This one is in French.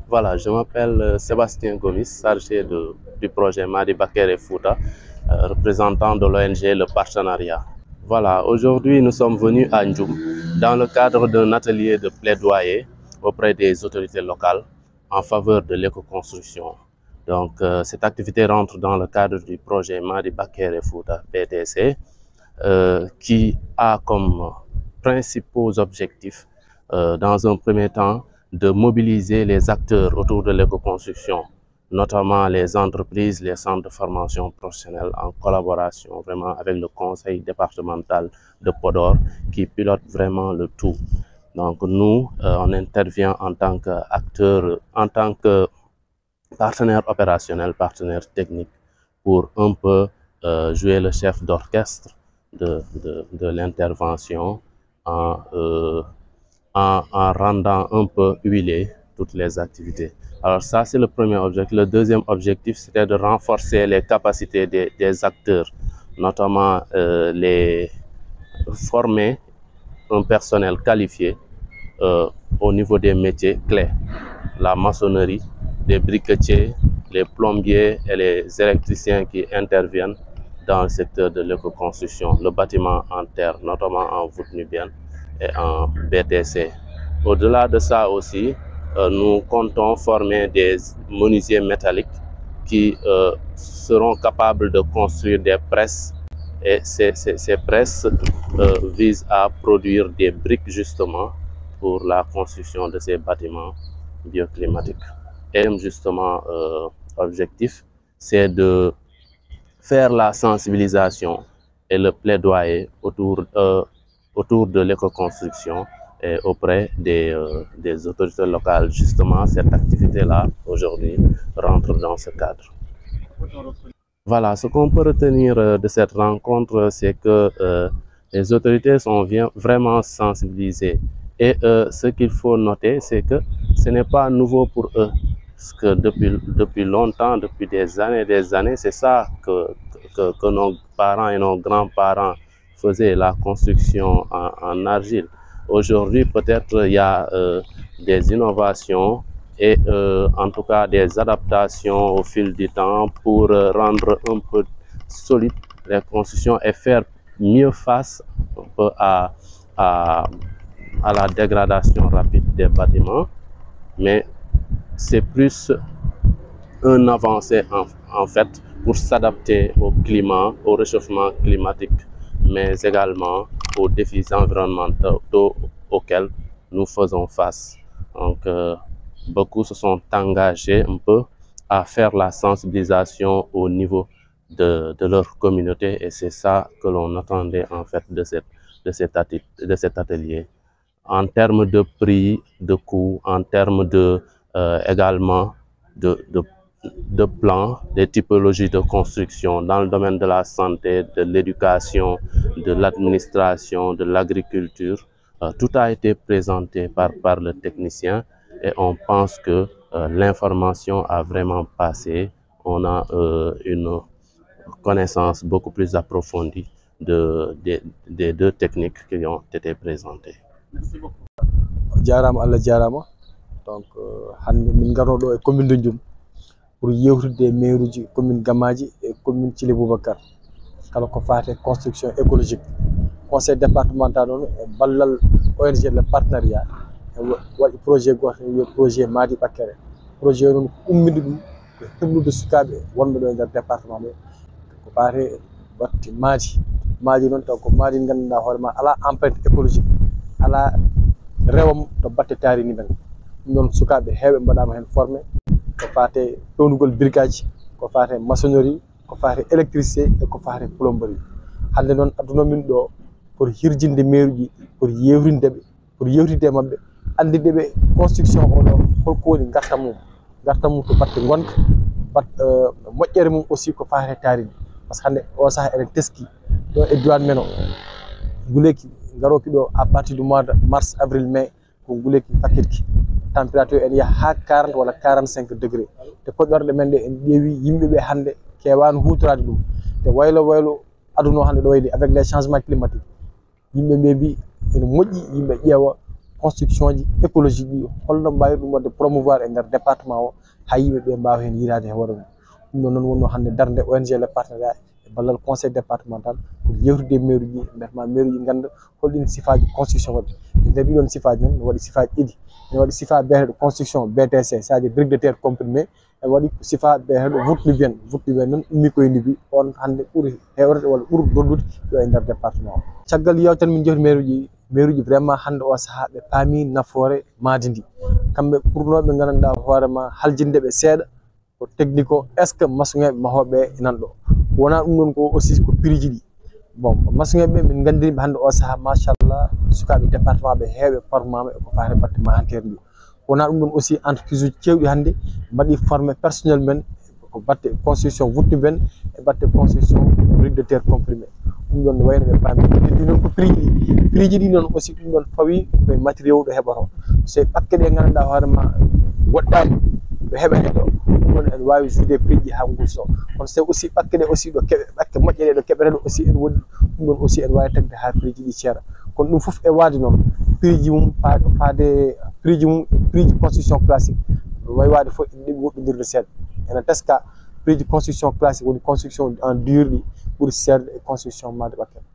Voilà, je m'appelle Sébastien Gomis, chargé du projet Madi Bakere Fouta, représentant de l'ONG Le Partenariat. Voilà, aujourd'hui nous sommes venus à Ndjoum dans le cadre d'un atelier de plaidoyer auprès des autorités locales en faveur de l'éco-construction. Donc cette activité rentre dans le cadre du projet Madi Bakere Fouta, PDC, qui a comme principaux objectifs, dans un premier temps, de mobiliser les acteurs autour de l'éco-construction, notamment les entreprises, les centres de formation professionnelle, en collaboration vraiment avec le conseil départemental de Podor qui pilote vraiment le tout. Donc nous, on intervient en tant qu'acteur, en tant que partenaire opérationnel, partenaire technique, pour un peu jouer le chef d'orchestre de l'intervention en rendant un peu huilé toutes les activités. Alors ça, c'est le premier objectif. Le deuxième objectif, c'était de renforcer les capacités des acteurs, notamment les former un personnel qualifié au niveau des métiers clés, la maçonnerie, les briquetiers, les plombiers et les électriciens qui interviennent dans le secteur de l'éco-construction, le bâtiment en terre, notamment en voûte nubienne et en BTC. Au-delà de ça aussi, nous comptons former des menuisiers métalliques qui seront capables de construire des presses, et ces presses visent à produire des briques justement pour la construction de ces bâtiments bioclimatiques. Et justement, objectif, c'est de faire la sensibilisation et le plaidoyer autour de l'éco-construction et auprès des autorités locales. Justement, cette activité-là, aujourd'hui, rentre dans ce cadre. Voilà, ce qu'on peut retenir de cette rencontre, c'est que les autorités sont vraiment sensibilisées. Et ce qu'il faut noter, c'est que ce n'est pas nouveau pour eux. Parce que depuis longtemps, depuis des années, c'est ça que nos parents et nos grands-parents faisaient, la construction en argile. Aujourd'hui, peut-être il y a des innovations et en tout cas des adaptations au fil du temps pour rendre un peu solide les constructions et faire mieux face un peu à la dégradation rapide des bâtiments. Mais c'est plus un avancée en fait pour s'adapter au climat, au réchauffement climatique, mais également aux défis environnementaux auxquels nous faisons face. Donc beaucoup se sont engagés un peu à faire la sensibilisation au niveau de leur communauté, et c'est ça que l'on attendait en fait de cet atelier. En termes de prix, de coûts, en termes également de plans, des typologies de construction dans le domaine de la santé, de l'éducation, de l'administration, de l'agriculture. Tout a été présenté par le technicien et on pense que l'information a vraiment passé. On a une connaissance beaucoup plus approfondie des deux techniques qui ont été présentées. Merci beaucoup. Jarama Allah jarama. Donc hande min garodo e commune de Ndjoum pour yewtude maire uji commune Gamaji et commune Thily Boubacar kala ko faate construction écologique. Conseil départemental non e ballal ONG Le Partenariat waɗi projet goto wiye projet Madi Bakere. Projet non umminde ɗum ko heblude sukaɓe wonɓe ɗo e nder département ɓe ko faate batti Madi non taw ko Madi ganduɗa hoorema ala empreinte écologique, ala rewam to batte tarini men. Non sukaɓe heɓe mbaɗama hen formé ko faate townugol brigade, ko faate maçonnerie, ko faate électricité et ko faate plomberie. Hande noon adduno min ɗo pour hirjinde maire ji, pour yewrindeɓe, pour yewtide mabɓe, andideɓe construction oɗo holko woni gartam mum to batte gonka, moƴƴere mum aussi ko faate tarini. Par ce que hande o saaha eɗen teski ɗo e diwan men o guleki garoki ɗo à partir du mois de mars avril mai ko guleki fakkitki température en yaha ha 40 wala 45 degré. Te poɗɗorde men ɗe en ƴeewi yimɓeɓe hande kewani hutorade ɗum. Te waylo aduno hande ɗo wayni avec les changements climatiques, yimɓe mbi ene moƴƴi yimɓe ƴeewa construction ji écologique ɗi holno mbawi ɗum wadde promouvoir e nder département o ha yimɓeɓe mbawa hen yirade e hoore mum ɗum ɗon noon wonno hande darde ONG le partenariat e ballal conseil départemental pour yewtude e maire uji mbiyatma maire uji ganda holɗin sifaji construction waɗi e nder ɗiɗon sifaji noon ne waɗi sifaji ɗiɗi ene waɗi sifa biyeteɗo construction BTC c'est à dire brique de terre comprimé e waɗi sifa biyeteɗo vurtuɓe noon ummi koye Ndioubi on hande ɓuuri hewrede walla ɓuuri dollude yo e nder département o caggal yewtere min jewti maire uji vraiment hande o saaha ɓe paami nafoore maadi ndi kamɓe ɓurnoɓe gandanɗa hoorema haljideɓe seeɗa ko technique o est ce que maçonŋeɓe mahoɓe nanɗo wona ɗum ɗon ko aussi ko prix ji ɗi bon maçonŋeɓe min gandiriɓe hande o saaha machallah sukaɓe département ɓe heewɓe formama e ko fate batte mahantere ndi wona ɗum ɗon aussi entreprise uji kewɗi hande mbaɗi formé personnel men ko batte construction vurti men e batte construction brique de terre comprimé ɗum ɗon ne wayno ɓe paami heddi noon ko prix ji ɗi noon aussi ɗum ɗon fawi koye matériel ɗo heɓato so ɓakke ɗe gandanɗa hoorema woɗɗani ɗo heɓete ɗo ɗum ɗon en wawi joude prix ji ha gurso kono so aussi ɓakke ɗe aussi ɗo keeɓe ɓakke moƴƴe ɗe ɗo keɓete ɗo aussi en woodi ɗum ɗon aussi en wawi tagde ha prix ji ɗi ceera kono ɗum foof e waade noon prix ji mum faade prix ji construction classique wawi wade fof en ɗeɓi woɗɗodirde seeɗa ene teska prix de construction classique woni construction en dur ɗi ɓuuri serde e construction made ɓakkere